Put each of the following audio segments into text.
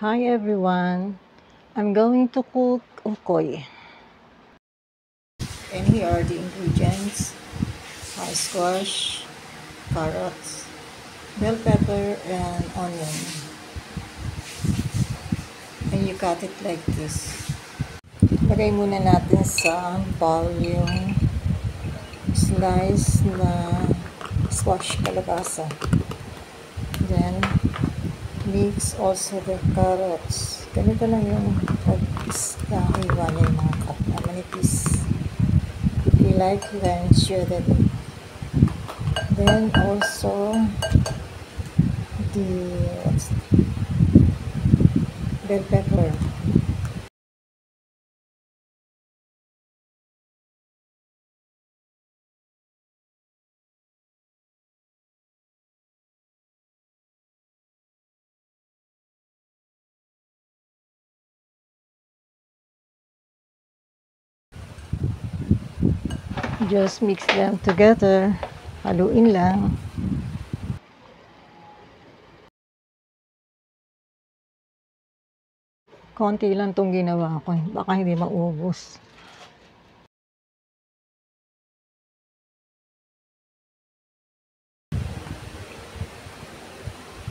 Hi everyone, I'm going to cook ukoy. And here are the ingredients: squash, carrots, bell pepper, and onion. And you cut it like this. Lagay muna natin sa bowl yung slice na squash, kalabasa. Then, mix also the carrots. Ganito lang yung pag-iwanin mga cut na manipis. If you like, you can shred it. Then also the bell pepper. Just mix them together. Haluin lang. Konti lang tong ginawa ko. Baka hindi maubos.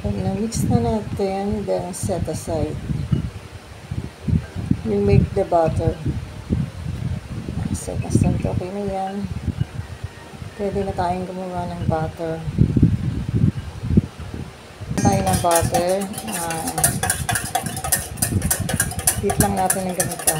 Pag na-mix na natin, then set aside. You make the butter. Set aside. Okay na yan. Pwede na tayong gumawa ng butter. Tayo ng butter. Heat lang natin ng ganito.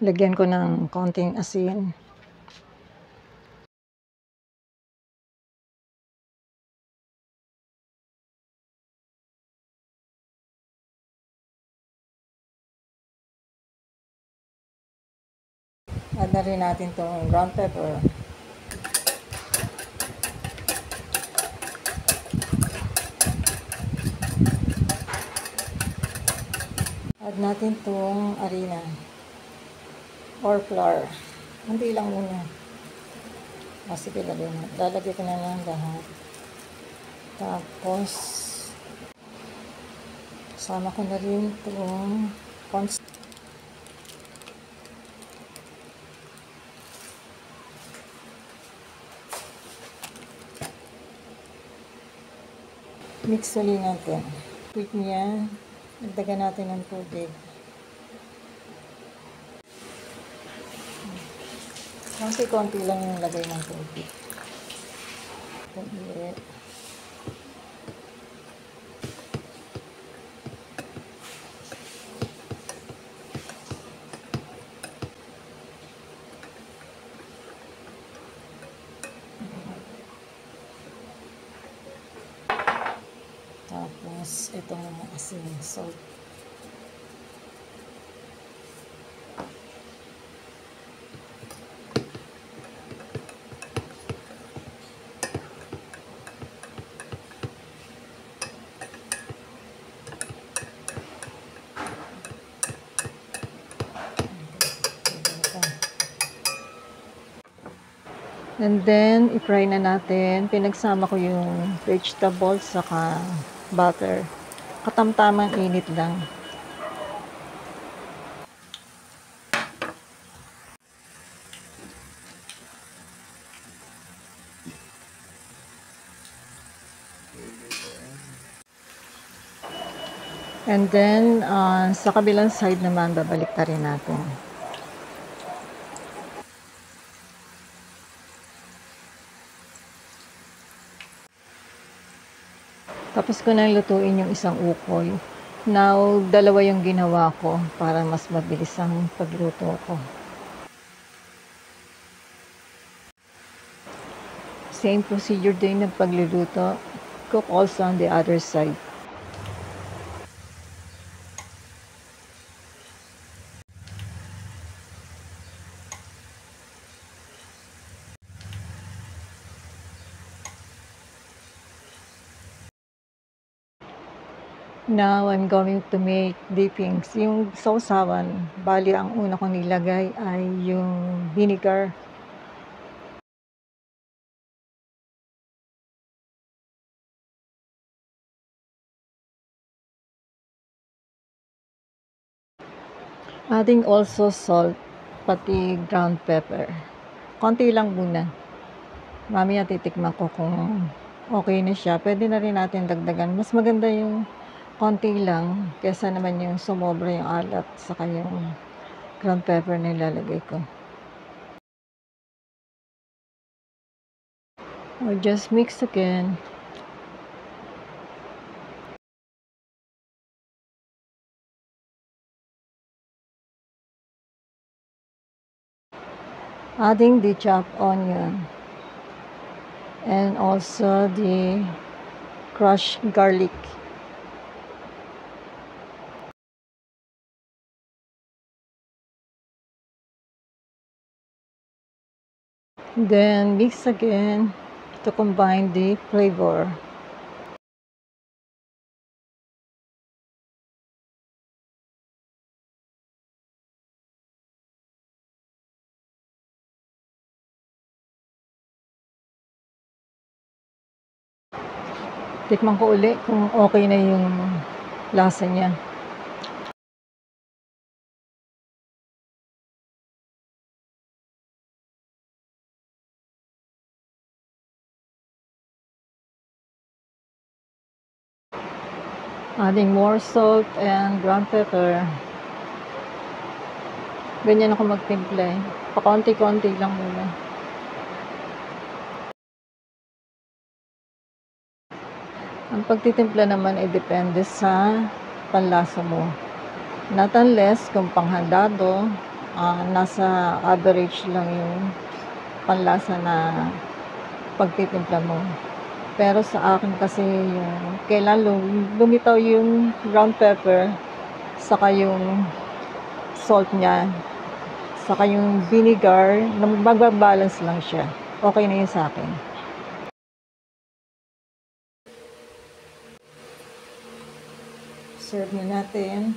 Lagyan ko ng konting asin. Add na rin natin itong ground pepper. Add natin itong harina or flour. Hindi lang muna. Sige, lalagay ko na lang lahat. Tapos, sama ko na rin itong cornstarch. Mix ulit natin. Quick niya. Dagdagan natin ng tubig. Konti-konti lang yung lagay ng tubig. Ulit. Tapos, itong asin, salt. And then, i-fry na natin. Pinagsama ko yung vegetables saka butter. Katamtamang init lang. And then, sa kabilang side naman, babalik ta rin natin. Tapos ko na lutuin yung isang ukoy. Now, dalawa yung ginawa ko para mas mabilis ang pagluto ko. Same procedure din ng pagluluto. Cook also on the other side. Now, I'm going to make dippings. Yung sausawan, bali ang una kong nilagay ay yung vinegar. Adding also salt, pati ground pepper. Konti lang muna. Mamaya titikman ko kung okay na siya. Pwede na rin natin dagdagan. Mas maganda yung konti lang kesa naman yung sumobra yung alat saka yung ground pepper na ilalagay ko. Or just mix again. Adding the chopped onion and also the crushed garlic. Then mix again to combine the flavor. Tikman ko uli kung okay na yung lasa niya. Adding more salt and ground pepper. Ganyan ako magtimple. Pakonti-konti lang muna. Ang pagtitimpla naman ay depende sa panlasa mo. Not unless kung panghandado, nasa average lang yung panlasa na pagtitimpla mo. Pero sa akin kasi yung kailan lumitaw yung ground pepper, saka yung salt niya, saka yung vinegar, magbabalance lang siya. Okay na yun sa akin. Serve na natin.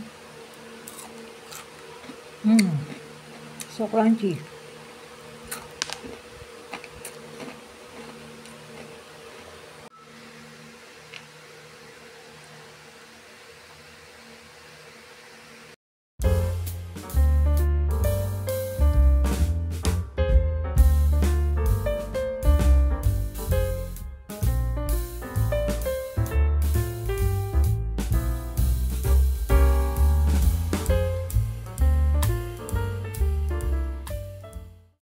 So crunchy.